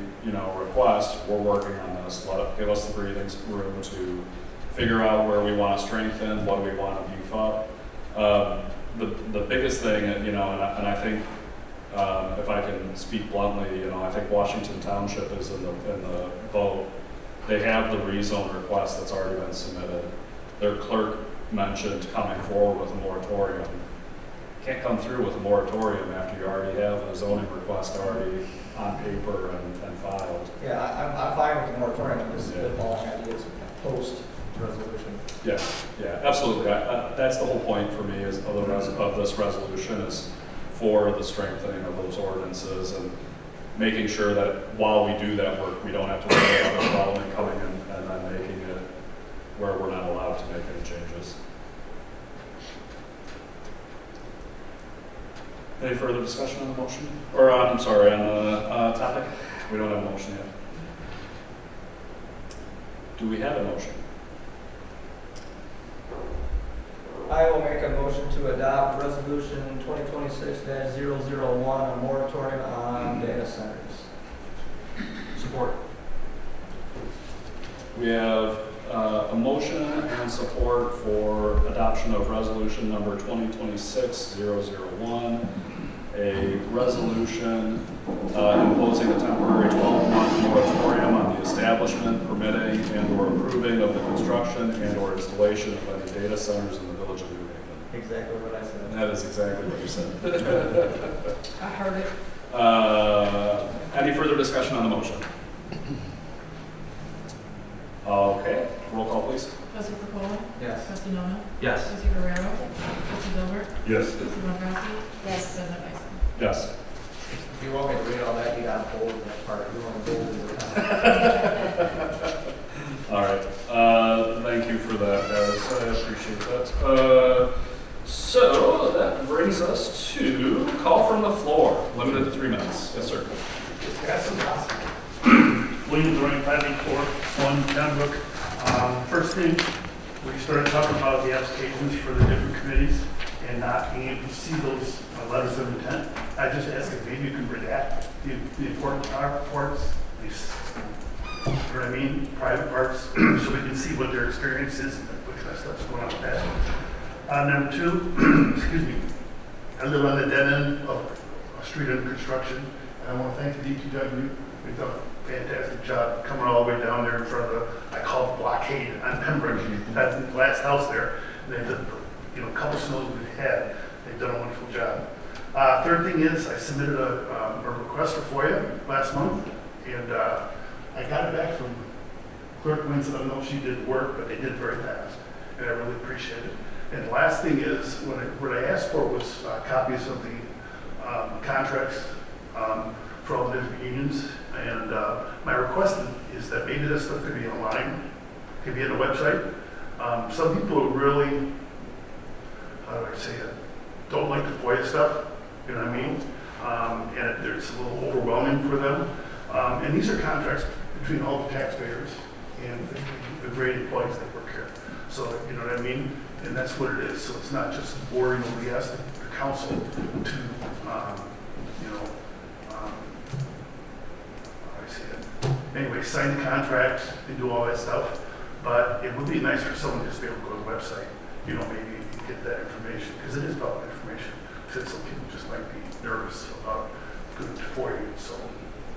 request. We're working on this. Give us the breathing room to figure out where we want to strengthen, what do we want to beef up. The biggest thing, and I think if I can speak bluntly, I think Washington Township is in the boat. They have the rezone request that's already been submitted. Their clerk mentioned coming forward with a moratorium. Can't come through with a moratorium after you already have a zoning request already on paper and filed. Yeah, I'm fine with the moratorium. I'm just spitballing ideas post-resolution. Yeah, absolutely. That's the whole point for me is of this resolution is for the strengthening of those ordinances and making sure that while we do that work, we don't have to worry about the development coming in and then making it where we're not allowed to make any changes. Any further discussion on the motion? Or, I'm sorry, on the topic? We don't have a motion yet. Do we have a motion? I will make a motion to adopt resolution 2026-001, a moratorium on data centers. Support. We have a motion and support for adoption of resolution number 2026-001, a resolution imposing a temporary 12-month moratorium on the establishment, permitting, and/or approving of the construction and/or installation of any data centers in the village of New Haven. Exactly what I said. That is exactly what you said. I heard it. Any further discussion on the motion? Okay, roll call please. Trustee Burkholder? Yes. Trustee Noman? Yes. Trustee Guerrero? Trustee Gilbert? Yes. Trustee Dombrowski? Yes. President Bison? Yes. If you want me to read all that, you got to bold that part. You want to bold it. All right. Thank you for that, guys. I appreciate that. So that brings us to call from the floor. Limited to 3 minutes. Yes, sir. William Durant, Planning Court, 1 Pembroke. First thing, we started talking about the applications for the different committees and not being able to see those letters of intent. I just asked if maybe you could redact the important parts, these, you know what I mean, private parts, so we can see what their experience is and what kind of stuff's going on with that. Number 2, excuse me, I live on the dead end of a street under construction, and I want to thank the DPW. They've done a fantastic job coming all the way down there in front of the, I call it the blockade on Pembroke. That's the last house there. They've done, a couple snows we've had. They've done a wonderful job. Third thing is I submitted a request for FOIA last month, and I got it back from Clerk Winston. I don't know if she did work, but they did it very fast, and I really appreciate it. And the last thing is, what I asked for was copies of the contracts for all the different unions, and my request is that maybe this stuff could be online, could be on the website. Some people are really, how do I say it, don't like the FOIA stuff, you know what I mean? And it's a little overwhelming for them. And these are contracts between all the taxpayers, and the great employees that work here. So, you know what I mean? And that's what it is. So it's not just the board, you know, we ask the council to, you know, I see it. Anyway, sign the contracts and do all that stuff. But it would be nice for someone to just be able to go to the website, you know, maybe get that information, because it is public information. Because some people just might be nervous about good for you. So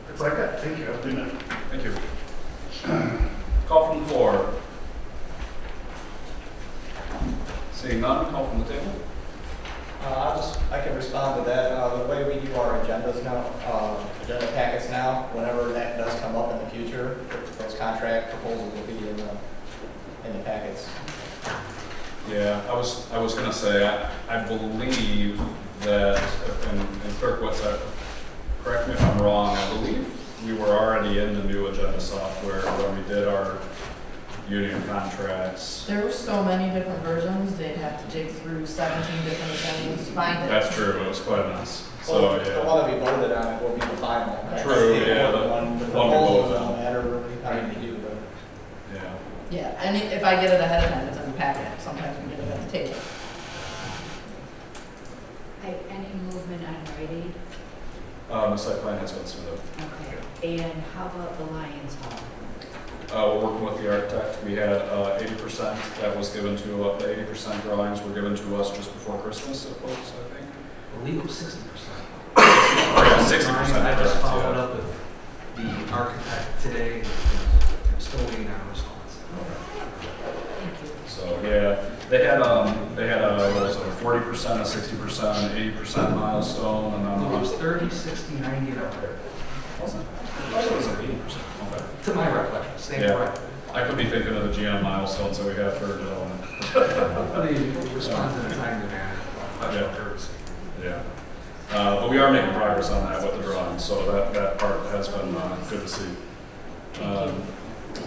it's like that. Thank you. Have a good night. Thank you. Call from the floor. Seeing none, call from the table. I can respond to that. The way we do our agendas now, agenda packets now, whenever that does come up in the future, those contract proposals will be in the packets. Yeah, I was gonna say, I believe that, and Clerk, what's that? Correct me if I'm wrong, I believe we were already in the new agenda software when we did our union contracts. There were so many different versions, they'd have to dig through 17 different agendas to find it. That's true, it was quite a mess. So, Well, the yeah. one that we voted on it will be the final. That's True, the yeah, important the one. The one we proposals voted on. don't matter really how you do, but. Yeah. Yeah, and if I get it ahead of time, it's in the packet. Sometimes we get it at the table. Any movement on Rite Aid? The site plan has been submitted. Okay. And how about the Lions Hall? We're working with the architect. We had 80% that was given to, the 80% drawings were given to us just before Christmas, I suppose, I think. I believe it was 60%. Yeah, 60%. I just correct, followed yeah. up with the architect today, and I'm still waiting on a response. Thank you. So, yeah, they had what was it, a 40%, a 60%, 80% milestone, and then It was 30, 60, 90, and 100. was it? I thought it was like 80%. Okay. To my recollection, stay Yeah. correct. I could be thinking of the GM milestones that we have for gentlemen. Hopefully, respond in a timely manner. Yeah. Courtesy. Yeah. But we are making progress on that with the drawings, so that part has been good to see.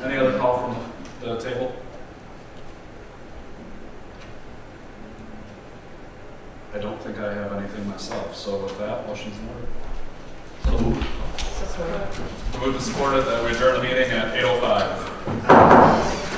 Any other call from the table? I don't think I have anything myself, so with that, motion's in order. So moved. Moved and supported that we adjourn the meeting at 8:05.